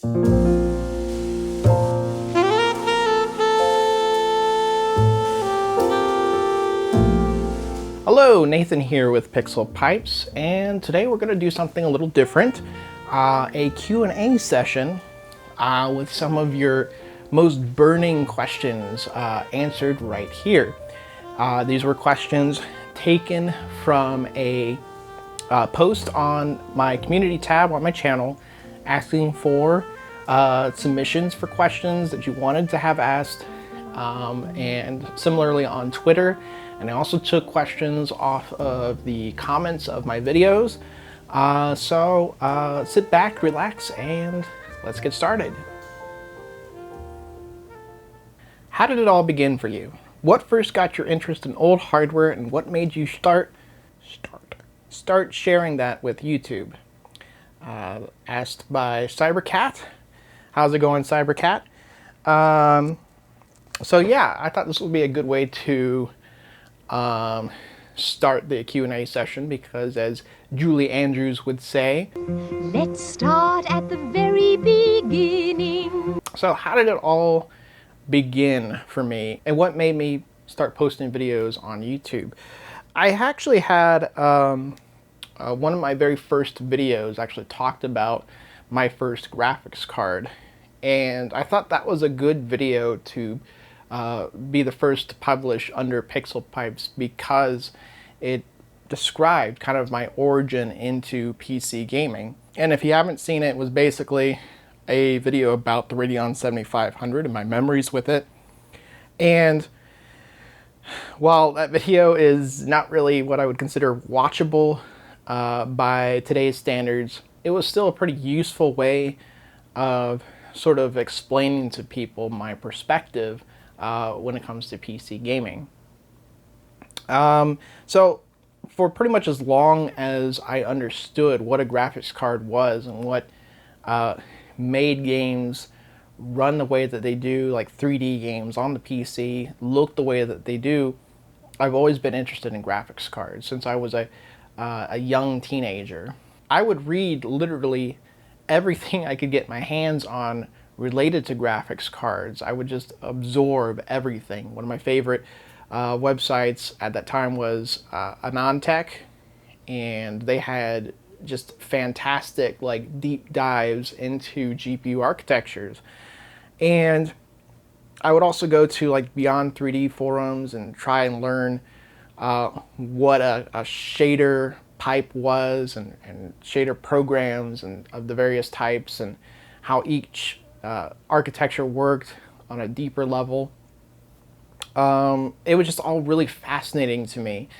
Hello, Nathan here with PixelPipes, and today we're going to do something a little different, a Q&A session with some of your most burning questions answered right here. These were questions taken from a post on my community tab on my channel asking for submissions for questions that you wanted to have asked, and similarly on Twitter. And I also took questions off of the comments of my videos. So sit back, relax, and let's get started. How did it all begin for you? What first got your interest in old hardware, and what made you start sharing that with YouTube? Asked by Cybercat. How's it going, Cybercat? So yeah, I thought this would be a good way to start the Q&A session, because as Julie Andrews would say, let's start at the very beginning. So how did it all begin for me, and what made me start posting videos on YouTube? I actually had one of my very first videos actually talked about my first graphics card, and I thought that was a good video to be the first to publish under PixelPipes, because it described kind of my origin into PC gaming. And if you haven't seen it, it was basically a video about the Radeon 7500 and my memories with it. And while that video is not really what I would consider watchable by today's standards, it was still a pretty useful way of sort of explaining to people my perspective when it comes to PC gaming. So for pretty much as long as I understood what a graphics card was and what made games run the way that they do, like 3D games on the PC, look the way that they do, I've always been interested in graphics cards since I was a young teenager. I would read literally everything I could get my hands on related to graphics cards. I would just absorb everything. One of my favorite websites at that time was AnonTech, and they had just fantastic like deep dives into GPU architectures. And I would also go to like Beyond 3D forums and try and learn what a shader pipe was, and shader programs and of the various types, and how each architecture worked on a deeper level. It was just all really fascinating to me.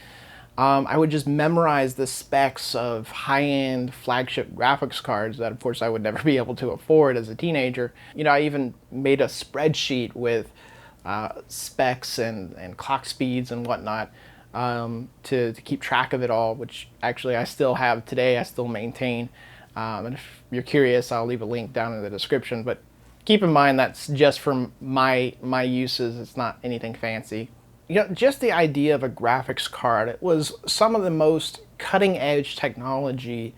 I would just memorize the specs of high-end flagship graphics cards that, of course, I would never be able to afford as a teenager. You know, I even made a spreadsheet with specs and clock speeds and whatnot to keep track of it all, which actually I still have today. I still maintain. And if you're curious, I'll leave a link down in the description. But keep in mind that's just from my uses. It's not anything fancy. You know, just the idea of a graphics card, it was some of the most cutting-edge technology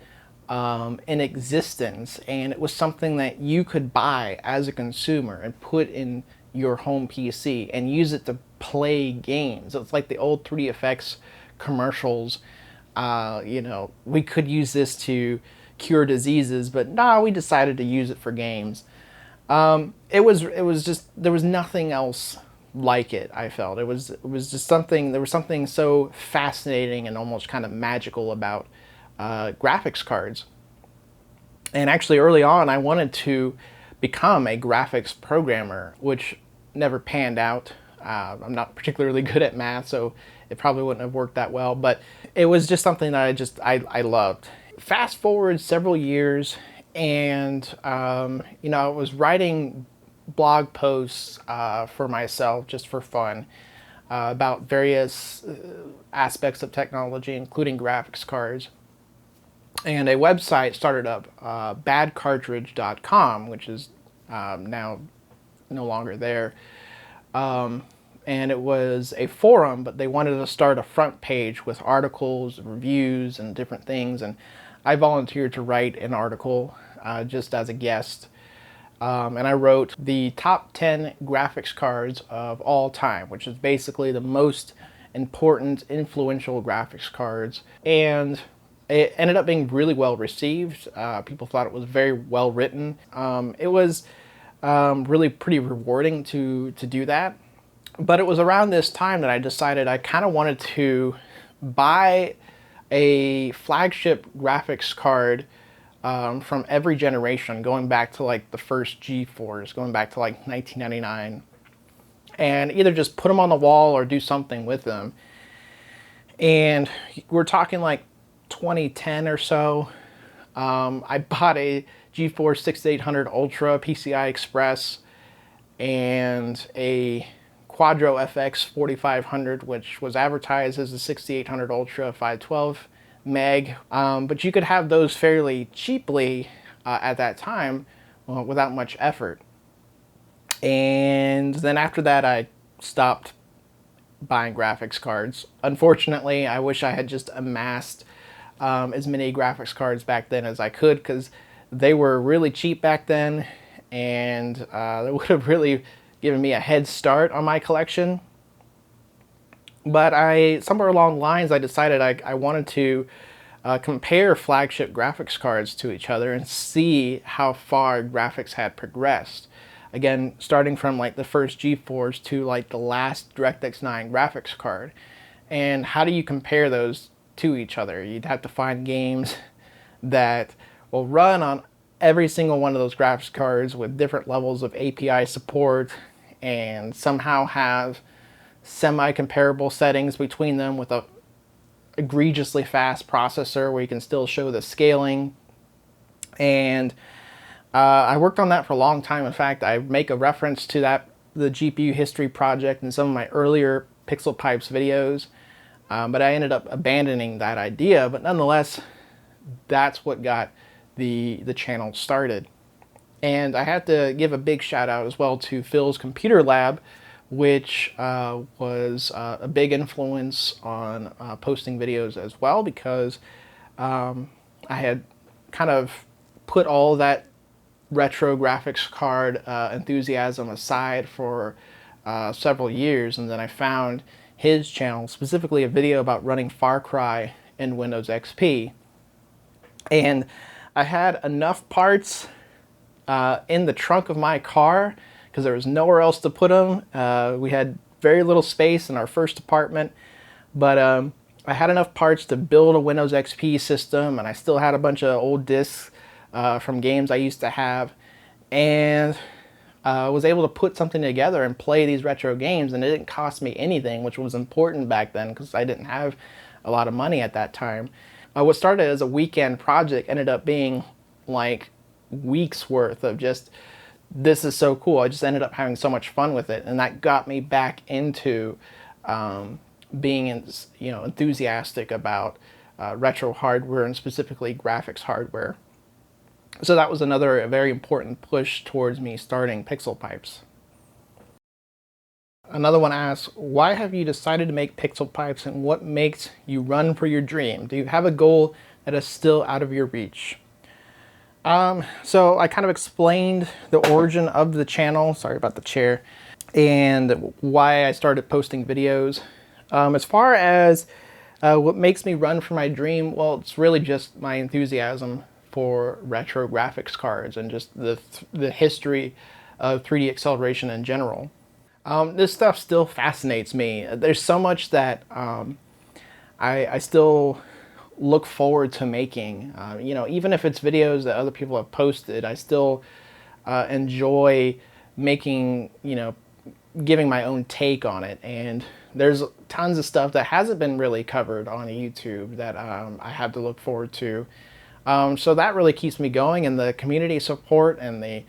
in existence, and it was something that you could buy as a consumer and put in your home PC and use it to play games. It's like the old 3D effects commercials. You know, we could use this to cure diseases, but no, we decided to use it for games. It was just, there was nothing else like it. I felt it was just something, there was something so fascinating and almost kind of magical about graphics cards. And actually early on I wanted to become a graphics programmer, which never panned out. I'm not particularly good at math, so it probably wouldn't have worked that well, but it was just something that I loved. Fast forward several years, and you know, I was writing blog posts for myself just for fun about various aspects of technology, including graphics cards. And a website started up, badcartridge.com, which is now no longer there. And it was a forum, but they wanted to start a front page with articles, reviews, and different things. And I volunteered to write an article just as a guest. and I wrote the top 10 graphics cards of all time, which is basically the most important, influential graphics cards. And it ended up being really well received. People thought it was very well written. It was really pretty rewarding to do that. But it was around this time that I decided I kind of wanted to buy a flagship graphics card from every generation, going back to like the first G4s, going back to like 1999, and either just put them on the wall or do something with them. And we're talking like 2010 or so. I bought a G4 6800 Ultra PCI Express and a Quadro FX 4500, which was advertised as a 6800 Ultra 512 meg, but you could have those fairly cheaply at that time without much effort. And then after that, I stopped buying graphics cards. Unfortunately, I wish I had just amassed as many graphics cards back then as I could, because they were really cheap back then, and that would have really given me a head start on my collection. But somewhere along the lines, I decided I wanted to compare flagship graphics cards to each other and see how far graphics had progressed. Again, starting from like the first G4s to like the last DirectX 9 graphics card. And how do you compare those to each other? You'd have to find games that will run on every single one of those graphics cards with different levels of API support, and somehow have semi-comparable settings between them with a egregiously fast processor where you can still show the scaling. And I worked on that for a long time. In fact, I make a reference to the GPU history project in some of my earlier PixelPipes videos, but I ended up abandoning that idea. But nonetheless, that's what got the channel started. And I have to give a big shout out as well to Phil's Computer Lab, which was a big influence on posting videos as well, because I had kind of put all that retro graphics card enthusiasm aside for several years, and then I found his channel, specifically a video about running Far Cry in Windows XP. And I had enough parts in the trunk of my car, because there was nowhere else to put them. We had very little space in our first apartment, but I had enough parts to build a Windows XP system, and I still had a bunch of old discs from games I used to have, and was able to put something together and play these retro games, and it didn't cost me anything, which was important back then because I didn't have a lot of money at that time. What started as a weekend project ended up being like weeks worth of just, this is so cool. I just ended up having so much fun with it, and that got me back into being enthusiastic about retro hardware, and specifically graphics hardware. So that was another very important push towards me starting PixelPipes. Another one asks, why have you decided to make PixelPipes, and what makes you run for your dream? Do you have a goal that is still out of your reach? So I kind of explained the origin of the channel, sorry about the chair, and why I started posting videos. As far as what makes me run for my dream, well, it's really just my enthusiasm for retro graphics cards and just the history of 3D acceleration in general. This stuff still fascinates me. There's so much that I still look forward to making. Even if it's videos that other people have posted, I still enjoy making, giving my own take on it. And there's tons of stuff that hasn't been really covered on YouTube that I have to look forward to. So that really keeps me going, and the community support and the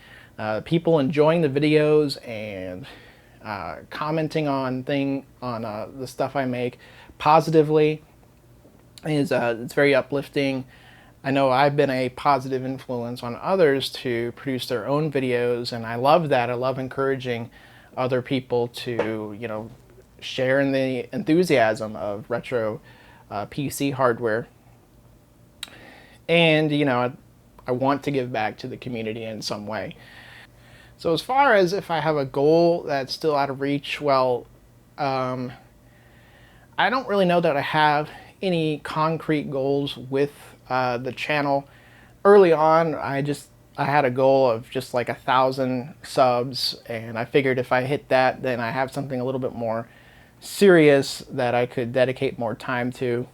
people enjoying the videos and commenting on the stuff I make positively is it's very uplifting. I know I've been a positive influence on others to produce their own videos, and I love that. I love encouraging other people to share in the enthusiasm of retro PC hardware. And I want to give back to the community in some way. So as far as if I have a goal that's still out of reach, well, I don't really know that I have any concrete goals with the channel. Early on, I had a goal of just like 1,000 subs, and I figured if I hit that, then I have something a little bit more serious that I could dedicate more time to.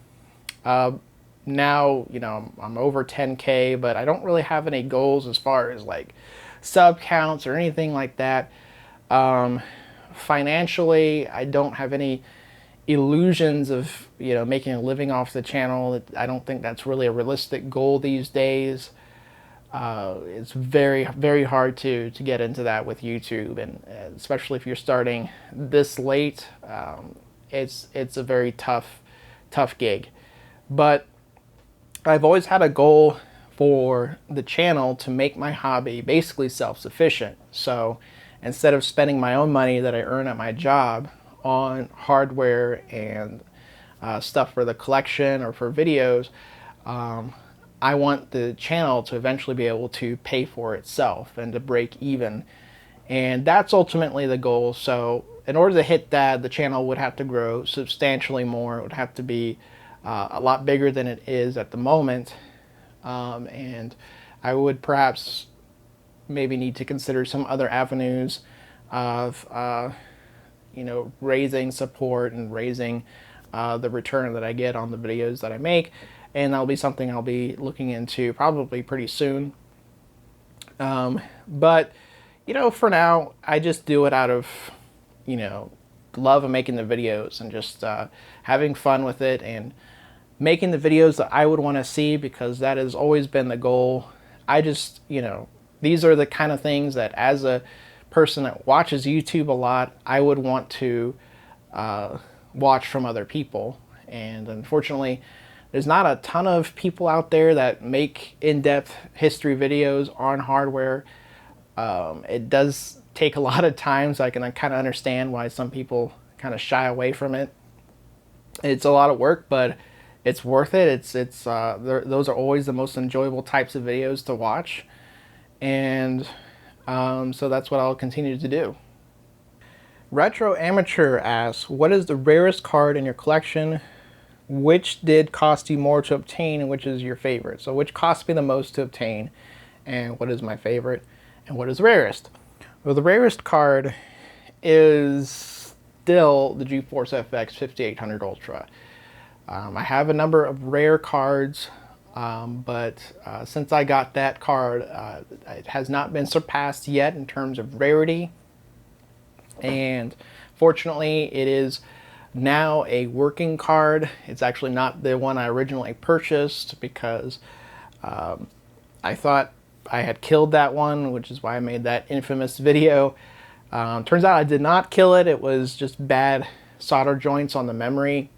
Now, you know, I'm over 10K, but I don't really have any goals as far as like sub counts or anything like that. Financially, I don't have any illusions of, you know, making a living off the channel. I don't think that's really a realistic goal these days. It's very, very hard to get into that with YouTube, and especially if you're starting this late, it's a very tough gig. But I've always had a goal for the channel to make my hobby basically self-sufficient. So instead of spending my own money that I earn at my job on hardware and stuff for the collection or for videos, I want the channel to eventually be able to pay for itself and to break even. And that's ultimately the goal. So in order to hit that, the channel would have to grow substantially more. It would have to be a lot bigger than it is at the moment. And I would perhaps maybe need to consider some other avenues of you know, raising support and raising the return that I get on the videos that I make. And that'll be something I'll be looking into probably pretty soon. But, you know, for now, I just do it out of, you know, love of making the videos and just having fun with it and making the videos that I would want to see, because that has always been the goal. I just, you know, these are the kind of things that as a person that watches YouTube a lot, I would want to watch from other people. And unfortunately, there's not a ton of people out there that make in-depth history videos on hardware. It does take a lot of time, so I can kind of understand why some people kind of shy away from it. It's a lot of work, but it's worth it. Those are always the most enjoyable types of videos to watch. And so that's what I'll continue to do. Retro Amateur asks, what is the rarest card in your collection? Which did cost you more to obtain, and which is your favorite? So which cost me the most to obtain, and what is my favorite, and what is rarest? Well, the rarest card is still the GeForce FX 5800 Ultra. I have a number of rare cards, but since I got that card, it has not been surpassed yet in terms of rarity. And fortunately, it is now a working card. It's actually not the one I originally purchased, because I thought I had killed that one, which is why I made that infamous video. Turns out I did not kill it. It was just bad solder joints on the memory.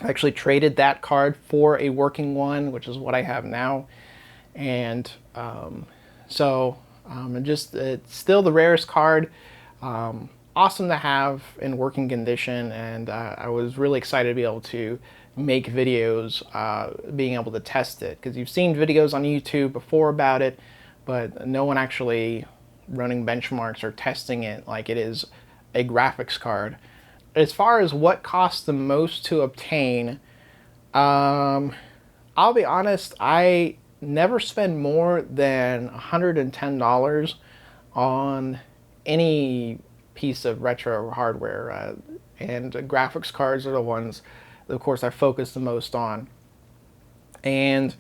I actually traded that card for a working one, which is what I have now. And it's still the rarest card. Awesome to have in working condition, and I was really excited to be able to make videos being able to test it, because you've seen videos on YouTube before about it, but no one actually running benchmarks or testing it like it is a graphics card. As far as what costs the most to obtain, I'll be honest, I never spend more than $110 on any piece of retro hardware, and graphics cards are the ones that, of course, I focus the most on. And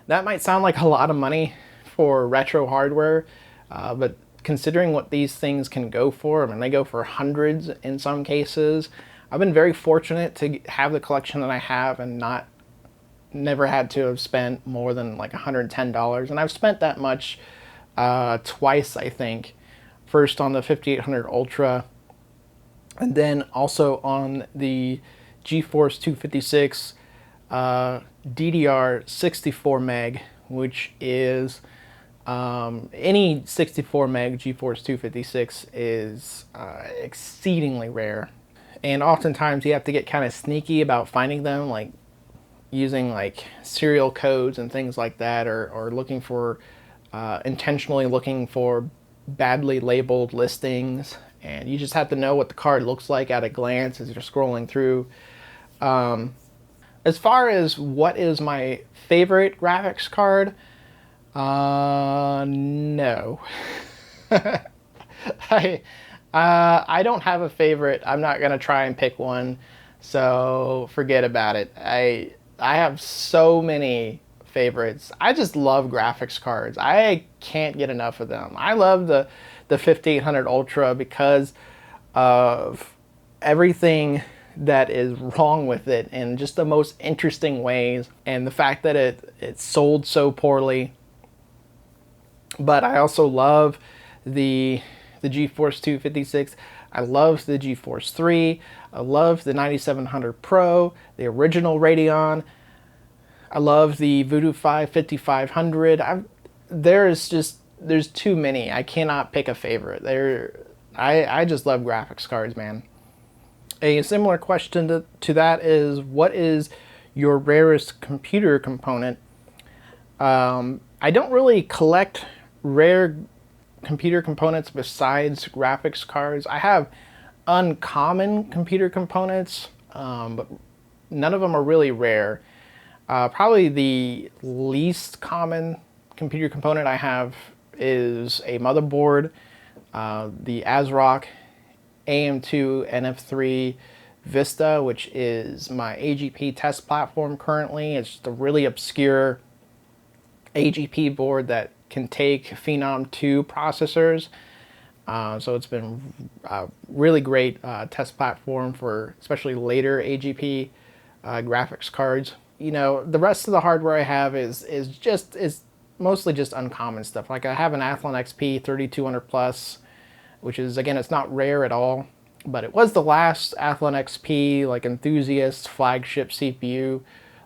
that might sound like a lot of money for retro hardware, but considering what these things can go for, I mean, they go for hundreds in some cases. I've been very fortunate to have the collection that I have and never had to have spent more than like $110. And I've spent that much twice, I think. First on the 5800 Ultra, and then also on the GeForce 256 DDR 64 meg, which is any 64 meg GeForce 256 is exceedingly rare. And oftentimes you have to get kind of sneaky about finding them, like using like serial codes and things like that, or looking for intentionally looking for badly labeled listings, and you just have to know what the card looks like at a glance as you're scrolling through. As far as what is my favorite graphics card, no. I don't have a favorite. I'm not gonna try and pick one, so forget about it. I have so many favorites. I just love graphics cards. I can't get enough of them. I love the 5800 Ultra because of everything that is wrong with it in just the most interesting ways, and the fact that it sold so poorly. But I also love the GeForce 256. I love the GeForce 3. I love the 9700 Pro, the original Radeon. I love the Voodoo 5 5500. There's too many. I cannot pick a favorite. I just love graphics cards, man. A similar question to that is, what is your rarest computer component? I don't really collect rare computer components besides graphics cards. I have uncommon computer components, but none of them are really rare. Probably the least common computer component I have is a motherboard, the ASRock AM2 NF3 Vista, which is my AGP test platform currently. It's just a really obscure AGP board that can take Phenom 2 processors. So it's been a really great test platform for especially later AGP graphics cards. You know, the rest of the hardware I have is mostly just uncommon stuff. Like I have an Athlon XP 3200 Plus, which is, again, it's not rare at all, but it was the last Athlon XP like enthusiast flagship CPU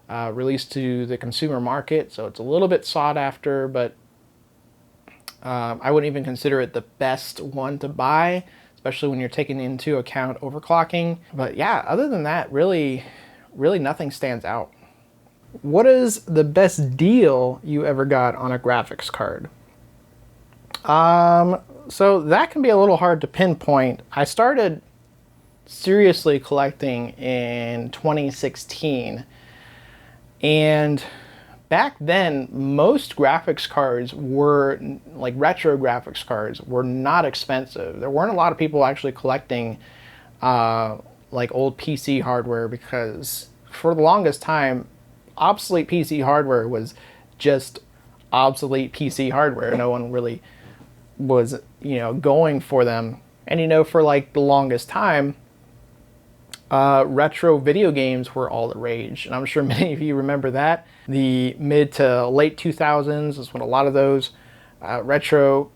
released to the consumer market, so it's a little bit sought after, but I wouldn't even consider it the best one to buy, especially when you're taking into account overclocking. But yeah, other than that, really nothing stands out. What is the best deal you ever got on a graphics card? So that can be a little hard to pinpoint. I started seriously collecting in 2016, and back then most graphics cards were, like retro graphics cards, were not expensive. There weren't a lot of people actually collecting like old PC hardware, because for the longest time obsolete PC hardware was just obsolete PC hardware. No one really was, you know, going for them. And you know, for like the longest time, retro video games were all the rage, and I'm sure many of you remember that. The mid to late 2000s is when a lot of those retro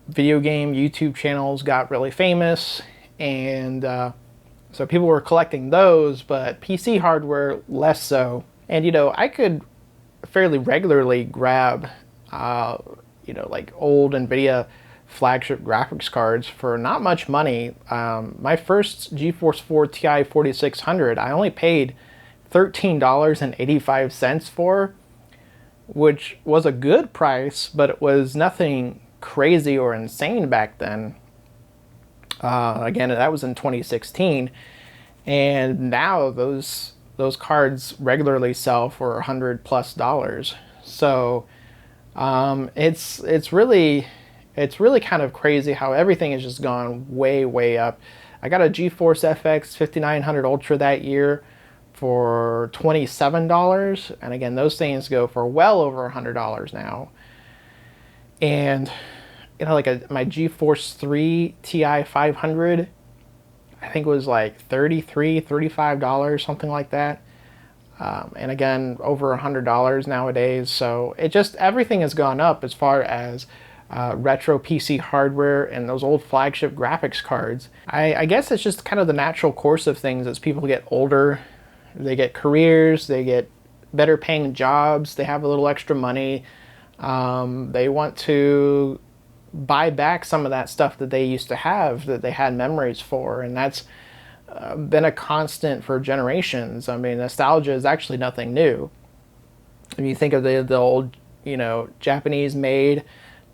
video game YouTube channels got really famous, and so people were collecting those, but PC hardware less so. And you know, I could fairly regularly grab you know, like old NVIDIA flagship graphics cards for not much money. My first GeForce 4 Ti 4600, I only paid $13.85 for, which was a good price, but it was nothing crazy or insane back then. Again, that was in 2016, and now those cards regularly sell for $100+. So it's really kind of crazy how everything has just gone way up. I got a GeForce FX 5900 Ultra that year for $27, and again, those things go for well over $100 now. And you know, like my GeForce 3 Ti 500, I think it was like $35, something like that. And again, over $100 nowadays. So it just, everything has gone up as far as retro PC hardware and those old flagship graphics cards. I guess it's just kind of the natural course of things as people get older. They get careers, they get better paying jobs, they have a little extra money. They want to buy back some of that stuff that they used to have, that they had memories for, and that's been a constant for generations. I mean, nostalgia is actually nothing new. If you think of the old, you know, Japanese made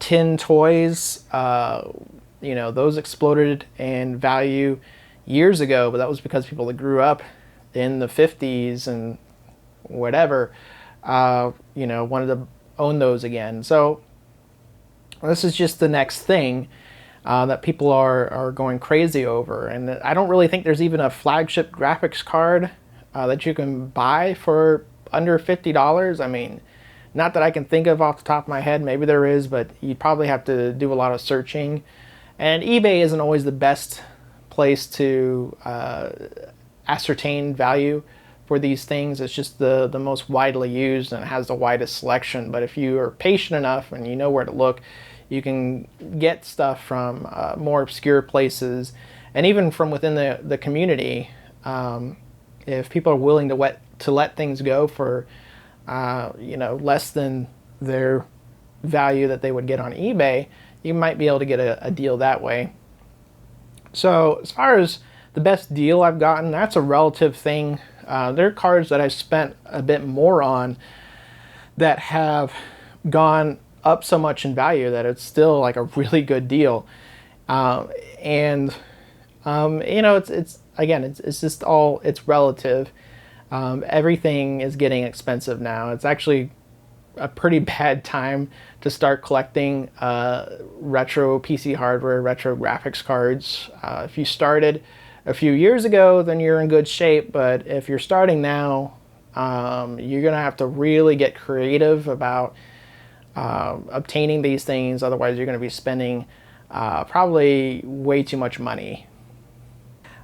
tin toys, you know, those exploded in value years ago, but that was because people that grew up in the 50s and whatever, you know, wanted to own those again. So this is just the next thing that people are going crazy over. And I don't really think there's even a flagship graphics card that you can buy for under $50. I mean, not that I can think of off the top of my head. Maybe there is, but you'd probably have to do a lot of searching. And eBay isn't always the best place to ascertain value for these things. It's just the most widely used and it has the widest selection. But if you are patient enough and you know where to look, you can get stuff from more obscure places and even from within the community. If people are willing to let things go for you know, less than their value that they would get on eBay, you might be able to get a deal that way. So as far as the best deal I've gotten, that's a relative thing. There are cards that I've spent a bit more on that have gone up so much in value that it's still like a really good deal. And you know, it's again, it's just all, it's relative. Everything is getting expensive now. It's actually a pretty bad time to start collecting retro PC hardware, retro graphics cards. If you started a few years ago, then you're in good shape. But if you're starting now, you're gonna have to really get creative about obtaining these things. Otherwise, you're gonna be spending probably way too much money.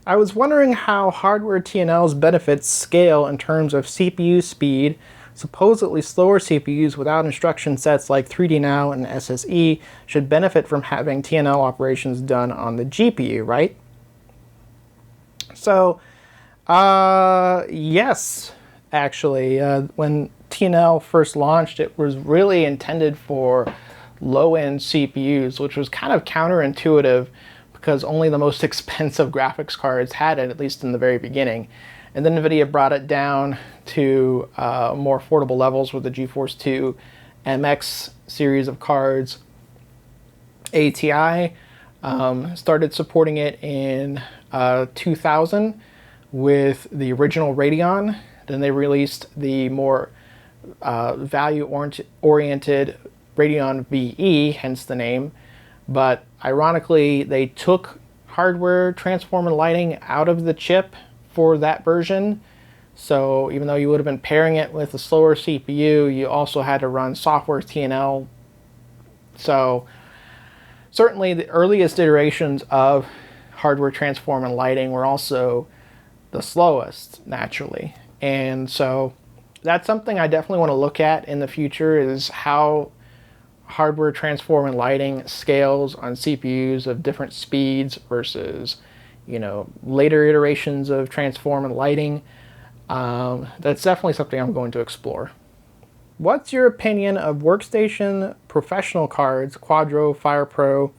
I was wondering how hardware TNL's benefits scale in terms of CPU speed. Supposedly slower CPUs without instruction sets like 3D Now and SSE should benefit from having TNL operations done on the GPU, right? So, yes, actually. When TNL first launched, it was really intended for low-end CPUs, which was kind of counterintuitive because only the most expensive graphics cards had it, at least in the very beginning. And then NVIDIA brought it down to more affordable levels with the GeForce 2 MX series of cards. ATI started supporting it in 2000 with the original Radeon. Then they released the more value-oriented Radeon VE, hence the name. But ironically, they took hardware transform and lighting out of the chip for that version. So even though you would have been pairing it with a slower CPU, you also had to run software TNL. So certainly the earliest iterations of hardware transform and lighting were also the slowest, naturally. And so that's something I definitely want to look at in the future, is how hardware transform and lighting scales on CPUs of different speeds versus, you know, later iterations of transform and lighting. That's definitely something I'm going to explore. What's your opinion of workstation professional cards, Quadro, Fire Pro?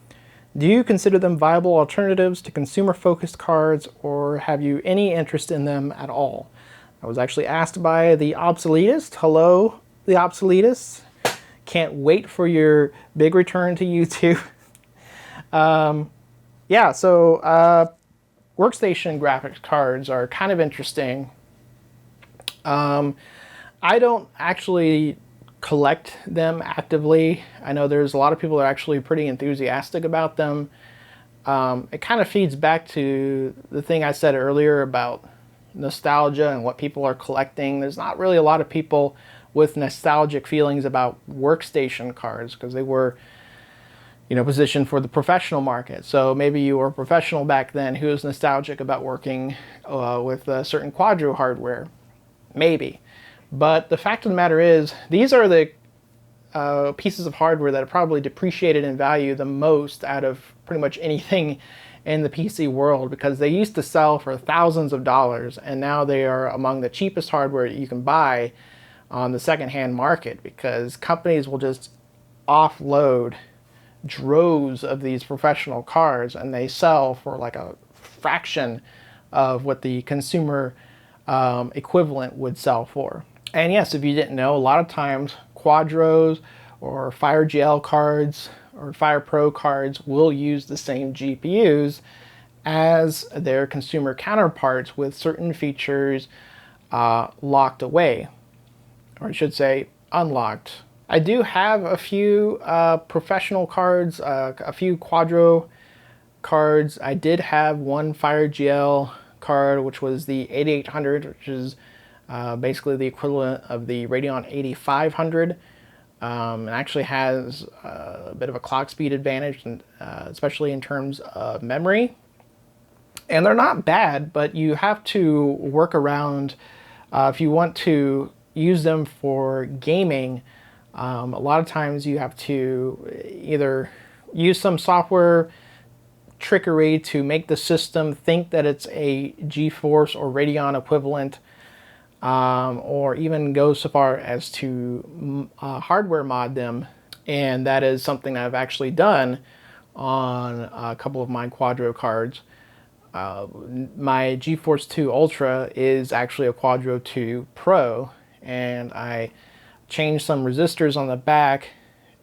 Do you consider them viable alternatives to consumer-focused cards, or have you any interest in them at all? I was actually asked by the Obsoletist. Hello, the Obsoletist. Can't wait for your big return to YouTube. Yeah, so workstation graphics cards are kind of interesting. I don't actually collect them actively. I know there's a lot of people that are actually pretty enthusiastic about them. It kind of feeds back to the thing I said earlier about nostalgia and what people are collecting. There's not really a lot of people with nostalgic feelings about workstation cards because they were, you know, positioned for the professional market. So maybe you were a professional back then who was nostalgic about working with certain Quadro hardware. Maybe. But the fact of the matter is, these are the pieces of hardware that have probably depreciated in value the most out of pretty much anything in the PC world, because they used to sell for thousands of dollars, and now they are among the cheapest hardware you can buy on the secondhand market, because companies will just offload droves of these professional cards and they sell for like a fraction of what the consumer equivalent would sell for. And yes, if you didn't know, a lot of times Quadros or FireGL cards or Fire Pro cards will use the same GPUs as their consumer counterparts with certain features locked away, or I should say unlocked. I do have a few professional cards, a few Quadro cards. I did have one Fire GL card, which was the 8800, which is basically the equivalent of the Radeon 8500. It actually has a bit of a clock speed advantage, and, especially in terms of memory. And they're not bad, but you have to work around if you want to use them for gaming. A lot of times you have to either use some software trickery to make the system think that it's a GeForce or Radeon equivalent, or even go so far as to hardware mod them. And that is something I've actually done on a couple of my Quadro cards. My GeForce 2 Ultra is actually a Quadro 2 Pro, and I changed some resistors on the back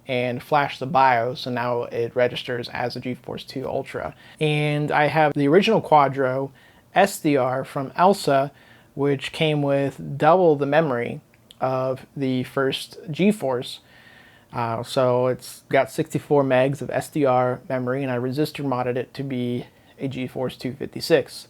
and flashed the BIOS, and now it registers as a GeForce 2 Ultra. And I have the original Quadro SDR from Elsa, which came with double the memory of the first GeForce. So it's got 64 megs of SDR memory, and I resistor modded it to be a GeForce 256.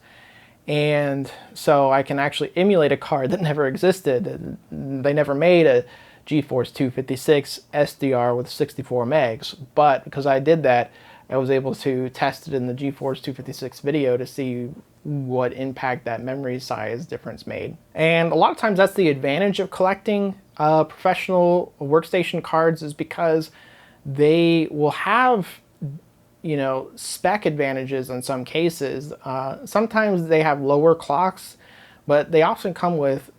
And so I can actually emulate a card that never existed. They never made a GeForce 256 SDR with 64 megs, but because I did that, I was able to test it in the GeForce 256 video to see what impact that memory size difference made. And a lot of times that's the advantage of collecting professional workstation cards, is because they will have, you know, spec advantages in some cases. Sometimes they have lower clocks, but they often come with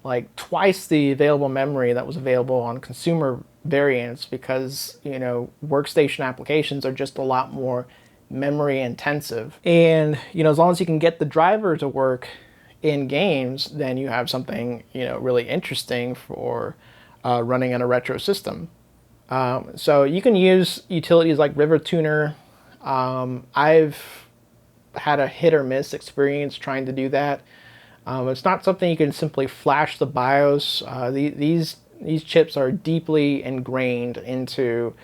like twice the available memory that was available on consumer variants, because, you know, workstation applications are just a lot more memory intensive. And, you know, as long as you can get the driver to work in games, then you have something, you know, really interesting for running in a retro system. So you can use utilities like River Tuner. I've had a hit or miss experience trying to do that. It's not something you can simply flash the BIOS. These chips are deeply ingrained into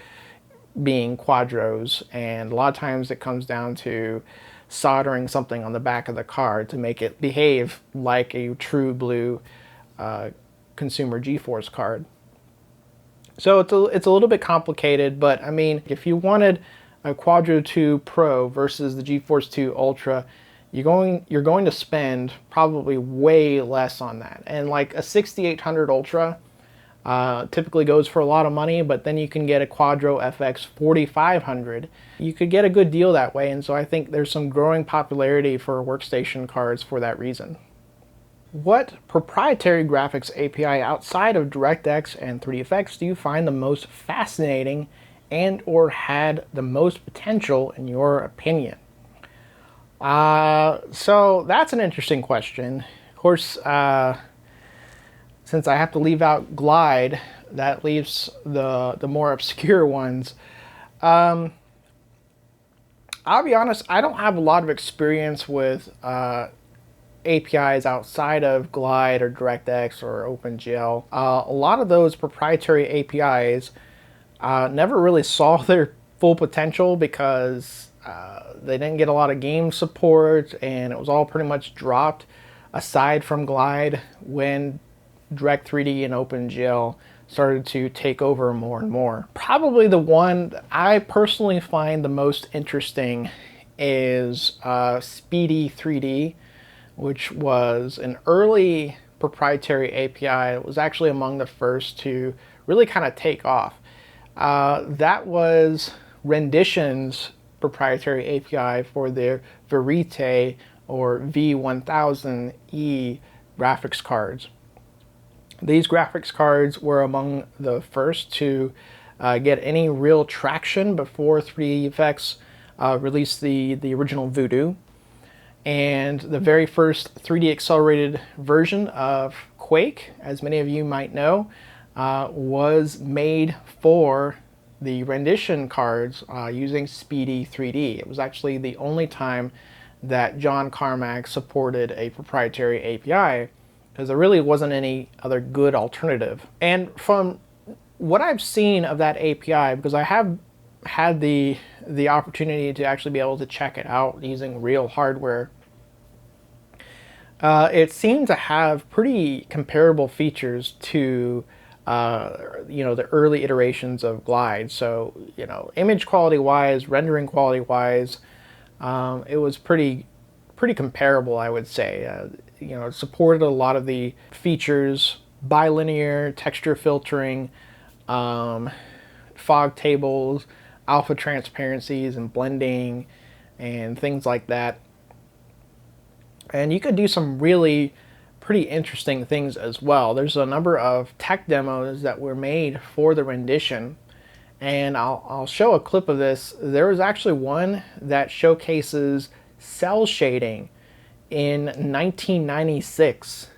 being Quadros, and a lot of times it comes down to soldering something on the back of the card to make it behave like a true blue consumer GeForce card. So it's a little bit complicated, but I mean, if you wanted a Quadro 2 Pro versus the GeForce 2 Ultra, you're going to spend probably way less on that. And like a 6800 Ultra typically goes for a lot of money, but then you can get a Quadro FX 4500. You could get a good deal that way, and so I think there's some growing popularity for workstation cards for that reason. What proprietary graphics API outside of DirectX and 3dFX do you find the most fascinating and or had the most potential in your opinion? So that's an interesting question. Of course, since I have to leave out Glide, that leaves the more obscure ones. I'll be honest, I don't have a lot of experience with APIs outside of Glide or DirectX or OpenGL. A lot of those proprietary APIs never really saw their full potential because they didn't get a lot of game support, and it was all pretty much dropped, aside from Glide, when Direct3D and OpenGL started to take over more and more. Probably the one that I personally find the most interesting is Speedy 3D, which was an early proprietary API. It was actually among the first to really kind of take off. That was Rendition's proprietary API for their Verite or V1000E graphics cards. These graphics cards were among the first to get any real traction before 3dFX released the original Voodoo. And the very first 3D accelerated version of Quake, as many of you might know, was made for the rendition cards using Speedy 3D. It was actually the only time that John Carmack supported a proprietary API, because there really wasn't any other good alternative. And from what I've seen of that API, because I have had the opportunity to actually be able to check it out using real hardware, it seemed to have pretty comparable features to the early iterations of Glide. So, image quality wise, rendering quality wise, it was pretty comparable, I would say. It supported a lot of the features: bilinear texture filtering, fog tables, alpha transparencies and blending, and things like that. And you could do some really pretty interesting things as well. There's a number of tech demos that were made for the rendition, and I'll show a clip of this. There was actually one that showcases cell shading in 1996.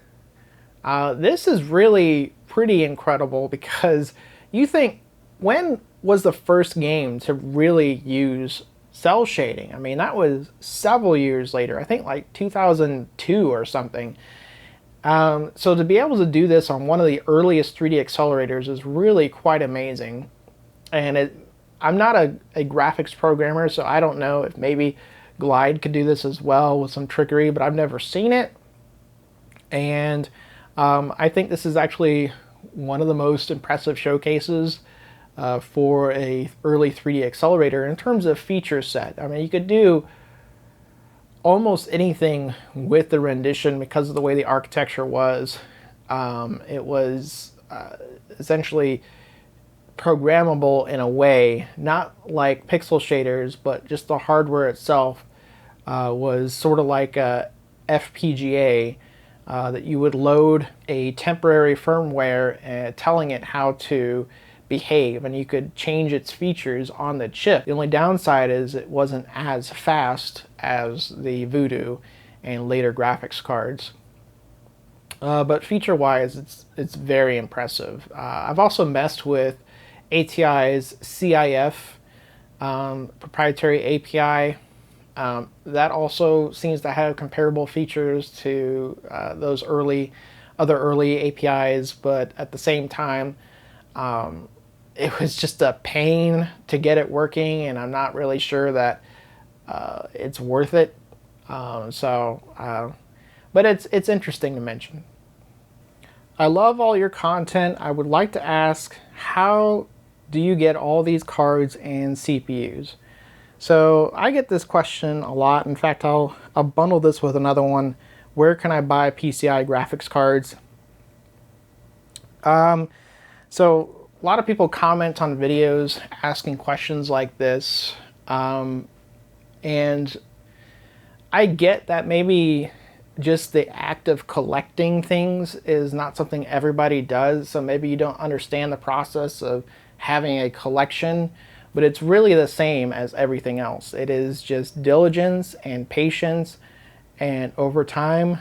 This is really pretty incredible, because you think, when was the first game to really use cell shading? I mean, that was several years later. I think like 2002 or something. So to be able to do this on one of the earliest 3D accelerators is really quite amazing. And I'm not a graphics programmer, so I don't know if maybe Glide could do this as well with some trickery, but I've never seen it. And I think this is actually one of the most impressive showcases for a early 3D accelerator in terms of feature set. I mean, you could do almost anything with the rendition because of the way the architecture was. It was essentially programmable in a way, not like pixel shaders, but just the hardware itself was sort of like a FPGA, that you would load a temporary firmware telling it how to behave, and you could change its features on the chip. The only downside is it wasn't as fast as the Voodoo and later graphics cards. But feature-wise, it's very impressive. I've also messed with ATI's CIF proprietary API. That also seems to have comparable features to those other early APIs, but at the same time, it was just a pain to get it working, and I'm not really sure that it's worth it. But it's interesting to mention. I love all your content. I would like to ask, how do you get all these cards and CPUs? So I get this question a lot. In fact, I'll bundle this with another one. Where can I buy PCI graphics cards? So a lot of people comment on videos asking questions like this. And I get that maybe just the act of collecting things is not something everybody does. So maybe you don't understand the process of having a collection, but it's really the same as everything else. It is just diligence and patience, and over time,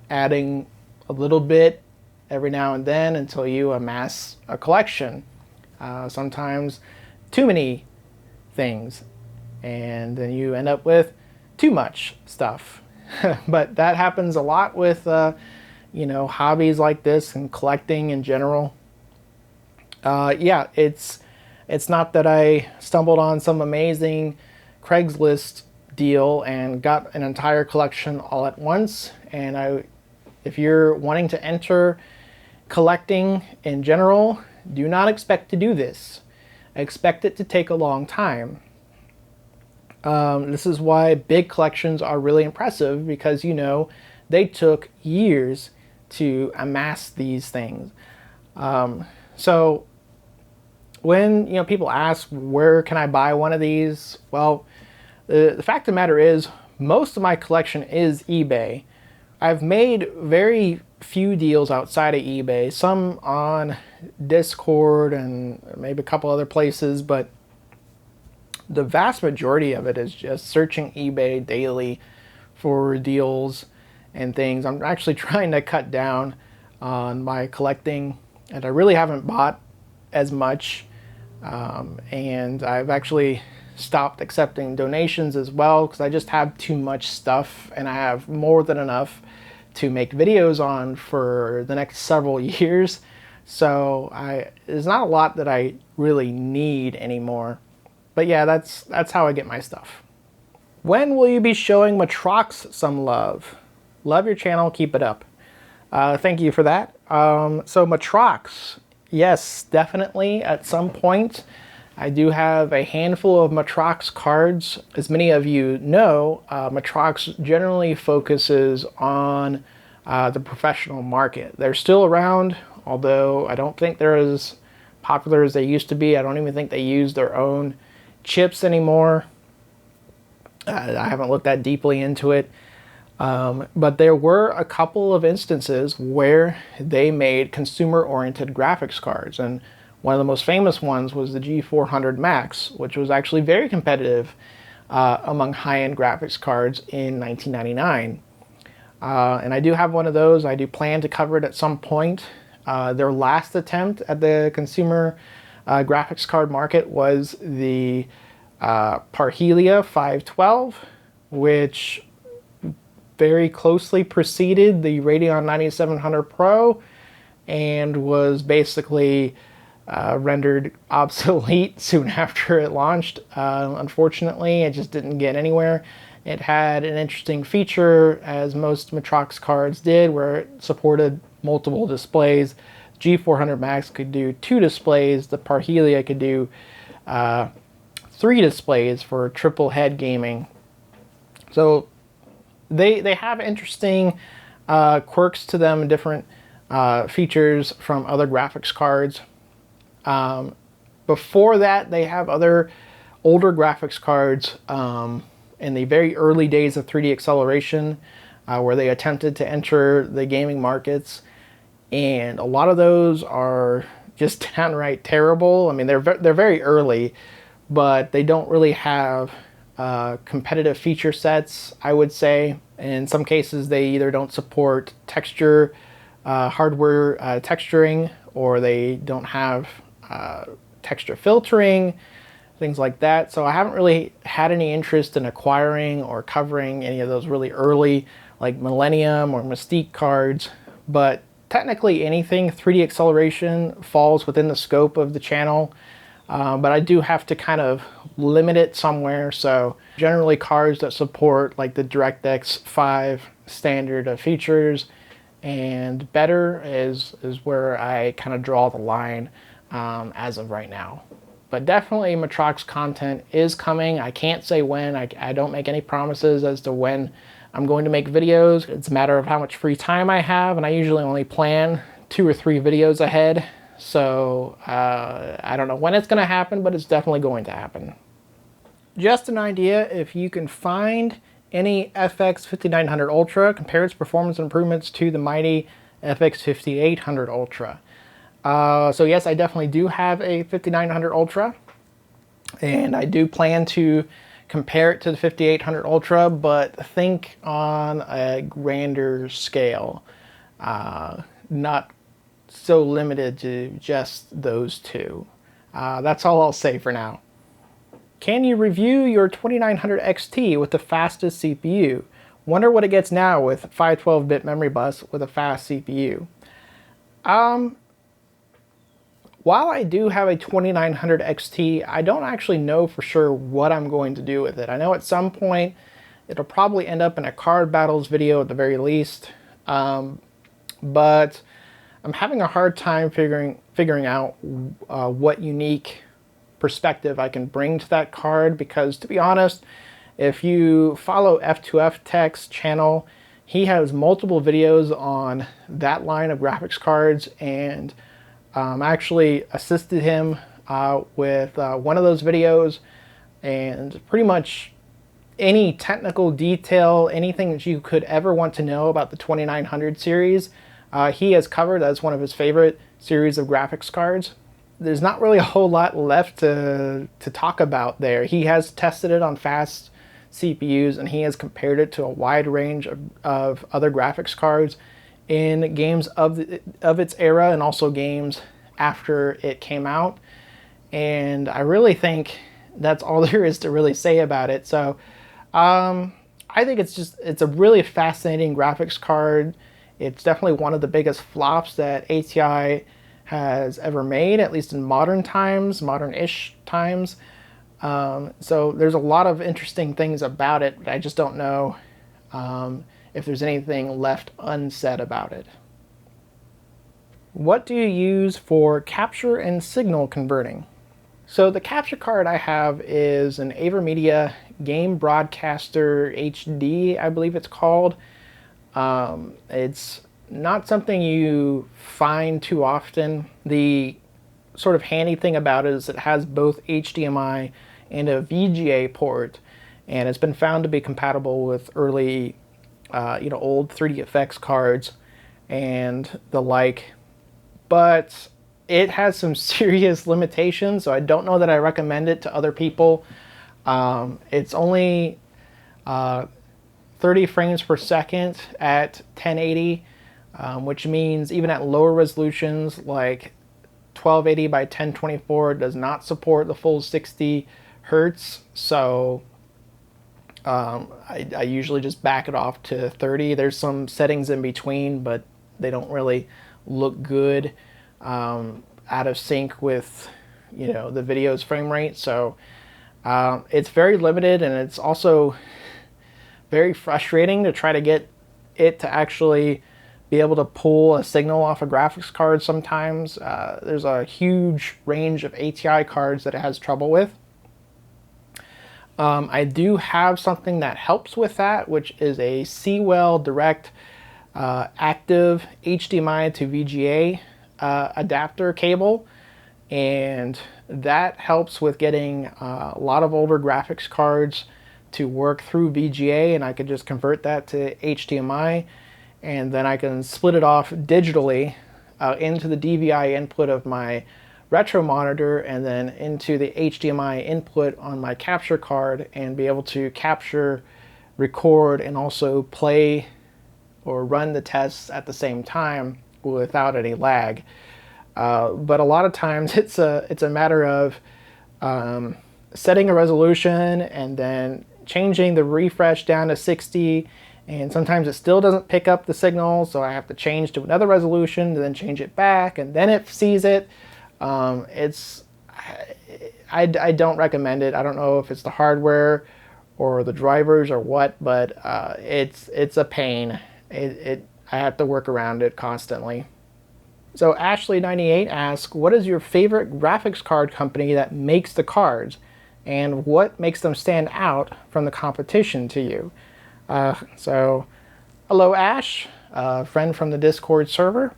adding a little bit every now and then until you amass a collection. Sometimes too many things, and then you end up with too much stuff. But that happens a lot with hobbies like this and collecting in general. Yeah, it's not that I stumbled on some amazing Craigslist deal and got an entire collection all at once. And if you're wanting to enter collecting in general, do not expect to do this. Expect it to take a long time. This is why big collections are really impressive, because they took years to amass these things. So when people ask, where can I buy one of these? Well, the fact of the matter is, most of my collection is eBay. I've made very few deals outside of eBay, some on Discord and maybe a couple other places, but the vast majority of it is just searching eBay daily for deals and things. I'm actually trying to cut down on my collecting, and I really haven't bought as much And I've actually stopped accepting donations as well because I just have too much stuff, and I have more than enough to make videos on for the next several years. So there's not a lot that I really need anymore. But yeah, that's how I get my stuff. When will you be showing Matrox some love? Love your channel, keep it up. Thank you for that. So Matrox, yes, definitely at some point. I do have a handful of Matrox cards. As many of you know, Matrox generally focuses on the professional market. They're still around, although I don't think they're as popular as they used to be. I don't even think they use their own chips anymore. I haven't looked that deeply into it. But there were a couple of instances where they made consumer-oriented graphics cards, and one of the most famous ones was the G400 Max, which was actually very competitive among high-end graphics cards in 1999. And I do have one of those. I do plan to cover it at some point. Their last attempt at the consumer graphics card market was the Parhelia 512, which very closely preceded the Radeon 9700 Pro and was basically rendered obsolete soon after it launched. Unfortunately, it just didn't get anywhere. It had an interesting feature, as most Matrox cards did, where it supported multiple displays. G400 Max could do 2 displays. The Parhelia could do 3 displays for triple head gaming. So they have interesting quirks to them, different features from other graphics cards. Before that, they have other older graphics cards in the very early days of 3D acceleration, where they attempted to enter the gaming markets, and a lot of those are just downright terrible. I mean, they're very early, but they don't really have competitive feature sets, I would say. In some cases, they either don't support texture, hardware texturing, or they don't have texture filtering, things like that. So I haven't really had any interest in acquiring or covering any of those really early, like Millennium or Mystique cards. But technically anything 3D acceleration falls within the scope of the channel. But I do have to kind of limit it somewhere. So generally cards that support like the DirectX 5 standard features and better is where I kind of draw the line as of right now. But definitely Matrox content is coming. I can't say when. I don't make any promises as to when I'm going to make videos. It's a matter of how much free time I have, and I usually only plan 2 or 3 videos ahead. So I don't know when it's going to happen, but it's definitely going to happen. Just an idea, if you can find any FX 5900 Ultra, compare its performance improvements to the mighty FX 5800 Ultra. So yes, I definitely do have a 5900 Ultra, and I do plan to compare it to the 5800 Ultra, but think on a grander scale, not so limited to just those two. That's all I'll say for now. Can you review your 2900 XT with the fastest CPU? Wonder what it gets now with 512-bit memory bus with a fast CPU. While I do have a 2900 XT, I don't actually know for sure what I'm going to do with it. I know at some point it'll probably end up in a card battles video at the very least, but I'm having a hard time figuring out what unique perspective I can bring to that card, because to be honest, if you follow F2F Tech's channel, he has multiple videos on that line of graphics cards, and I actually assisted him with one of those videos, and pretty much any technical detail, anything that you could ever want to know about the 2900 series, he has covered. As one of his favorite series of graphics cards. There's not really a whole lot left to talk about there. He has tested it on fast CPUs, and he has compared it to a wide range of other graphics cards in games of its era, and also games after it came out. and I really think that's all there is to really say about it. So I think it's a really fascinating graphics card. It's definitely one of the biggest flops that ATI has ever made, at least in modern times, modern-ish times. So there's a lot of interesting things about it, but I just don't know if there's anything left unsaid about it. What do you use for capture and signal converting? So the capture card I have is an AverMedia Game Broadcaster HD, I believe it's called. It's not something you find too often. The sort of handy thing about it is it has both HDMI and a VGA port, and it's been found to be compatible with early, old 3D effects cards and the like. But it has some serious limitations, so I don't know that I recommend it to other people. It's only 30 frames per second at 1080, which means even at lower resolutions like 1280 by 1024 does not support the full 60 hertz. So I usually just back it off to 30. There's some settings in between, but they don't really look good out of sync with the video's frame rate. So it's very limited, and it's also very frustrating to try to get it to actually be able to pull a signal off a graphics card sometimes. There's a huge range of ATI cards that it has trouble with. I do have something that helps with that, which is a Seawell Direct active HDMI to VGA adapter cable, and that helps with getting a lot of older graphics cards to work through VGA, and I could just convert that to HDMI, and then I can split it off digitally into the DVI input of my retro monitor and then into the HDMI input on my capture card, and be able to capture, record, and also play or run the tests at the same time without any lag. But a lot of times it's a matter of setting a resolution and then changing the refresh down to 60, and sometimes it still doesn't pick up the signal, so I have to change to another resolution and then change it back, and then it sees it. I don't recommend it. I don't know if it's the hardware or the drivers or what, but it's a pain. I have to work around it constantly. So Ashley98 asks, what is your favorite graphics card company that makes the cards, and what makes them stand out from the competition to you? So hello Ash, friend from the Discord server.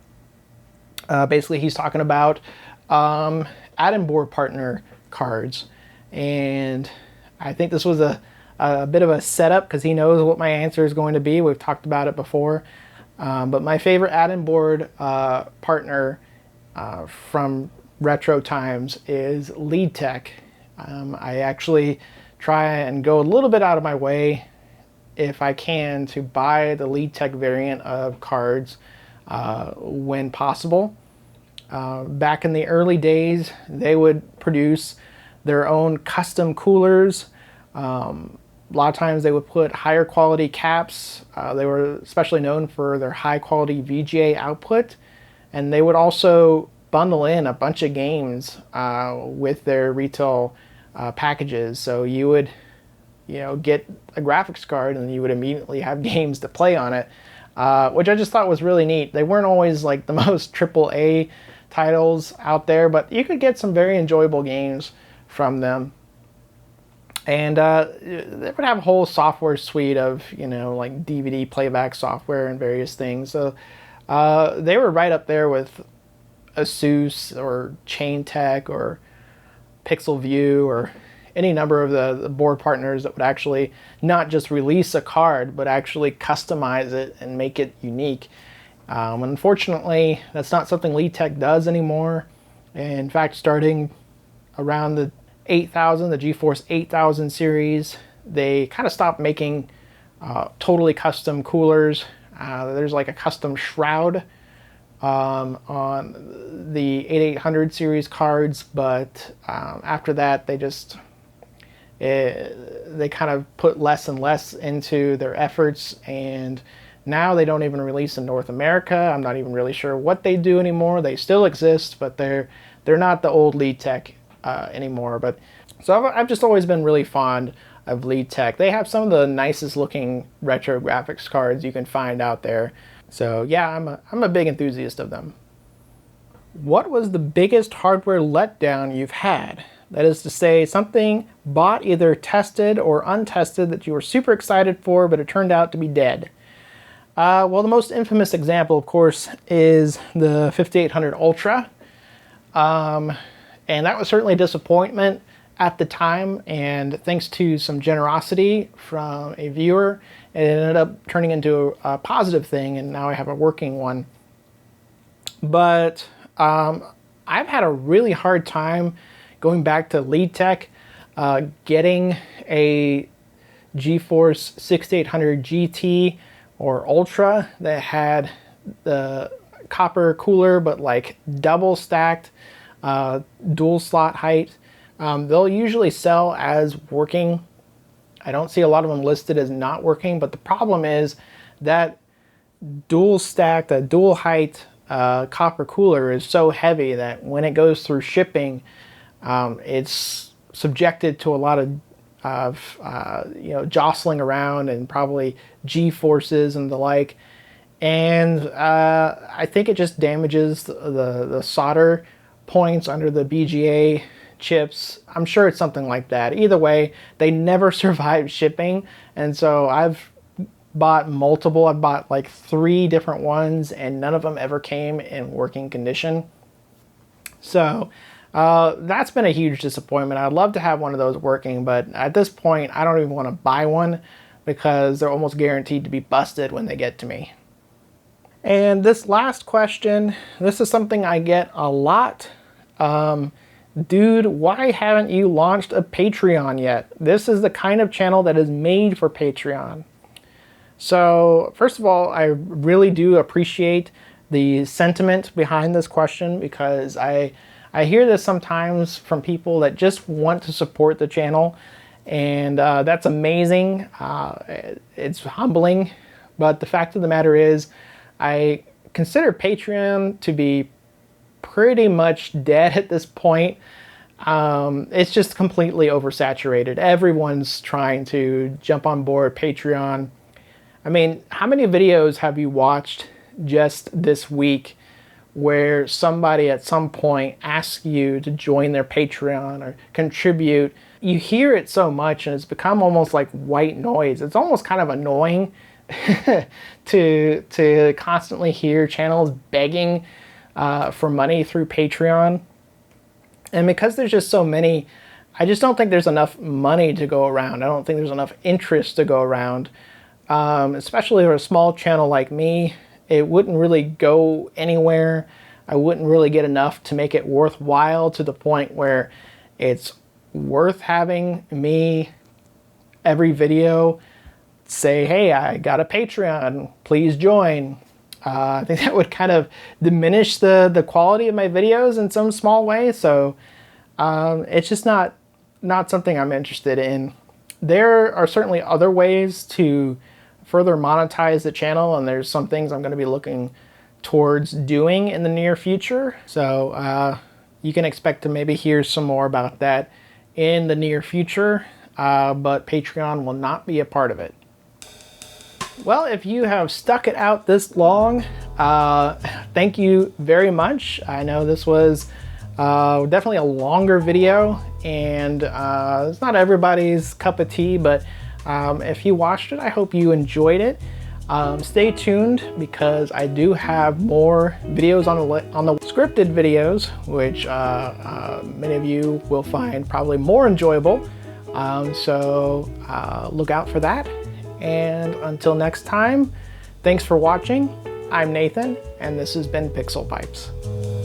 Basically he's talking about add-in board partner cards, and I think this was a bit of a setup because he knows what my answer is going to be. We've talked about it before. But my favorite add-in board partner from retro times is LeadTech. I actually try and go a little bit out of my way, if I can, to buy the LeadTech variant of cards when possible. Back in the early days, they would produce their own custom coolers. A lot of times they would put higher quality caps. They were especially known for their high quality VGA output, and they would also bundle in a bunch of games with their retail packages. So you would get a graphics card and you would immediately have games to play on it, which I just thought was really neat. They weren't always like the most AAA titles out there, but you could get some very enjoyable games from them. And they would have a whole software suite of, like DVD playback software and various things. So they were right up there with Asus or Chaintech or PixelView or any number of the board partners that would actually not just release a card, but actually customize it and make it unique. Unfortunately, that's not something LeadTech does anymore. In fact, starting around the 8000, the GeForce 8000 series, they kind of stopped making totally custom coolers. There's like a custom shroud on the 8800 series cards, but after that they kind of put less and less into their efforts, and now they don't even release in North America. I'm not even really sure what they do anymore. They still exist, but they're not the old Lead Tech anymore. But so I've just always been really fond of Lead Tech. They have some of the nicest looking retro graphics cards you can find out there. So yeah, I'm a big enthusiast of them. What was the biggest hardware letdown you've had? That is to say, something bought, either tested or untested, that you were super excited for, but it turned out to be dead. Well, the most infamous example, of course, is the 5800 Ultra. And that was certainly a disappointment at the time, and thanks to some generosity from a viewer, it ended up turning into a positive thing, and now I have a working one. But I've had a really hard time going back to Lead Tech, getting a GeForce 6800 GT or Ultra that had the copper cooler, but like double stacked, dual slot height. They'll usually sell as working. I don't see a lot of them listed as not working, but the problem is that dual stacked, dual height copper cooler is so heavy that when it goes through shipping, it's subjected to a lot of jostling around and probably G-forces and the like. And I think it just damages the solder points under the BGA chips. I'm sure it's something like that. Either way, they never survived shipping, and so I've bought multiple. I've bought like 3 different ones, and none of them ever came in working condition. So that's been a huge disappointment. I'd love to have one of those working, but at this point I don't even want to buy one because they're almost guaranteed to be busted when they get to me. And this last question, this is something I get a lot. Dude, why haven't you launched a Patreon yet? This is the kind of channel that is made for Patreon. So first of all, I really do appreciate the sentiment behind this question, because I hear this sometimes from people that just want to support the channel, and that's amazing. It's humbling, but the fact of the matter is I consider Patreon to be pretty much dead at this point. It's just completely oversaturated. Everyone's trying to jump on board Patreon. I mean, how many videos have you watched just this week where somebody at some point asks you to join their Patreon or contribute? You hear it so much, and it's become almost like white noise. It's almost kind of annoying to constantly hear channels begging for money through Patreon. And because there's just so many, I just don't think there's enough money to go around. I don't think there's enough interest to go around. Especially for a small channel like me, it wouldn't really go anywhere. I wouldn't really get enough to make it worthwhile, to the point where it's worth having me every video say, hey, I got a Patreon, please join. I think that would kind of diminish the quality of my videos in some small way. So it's just not something I'm interested in. There are certainly other ways to further monetize the channel, and there's some things I'm going to be looking towards doing in the near future. So you can expect to maybe hear some more about that in the near future, but Patreon will not be a part of it. Well, if you have stuck it out this long, thank you very much. I know this was definitely a longer video, and it's not everybody's cup of tea, but if you watched it, I hope you enjoyed it. Stay tuned, because I do have more videos on the scripted videos, which many of you will find probably more enjoyable. So look out for that. And until next time, thanks for watching. I'm Nathan, and this has been PixelPipes.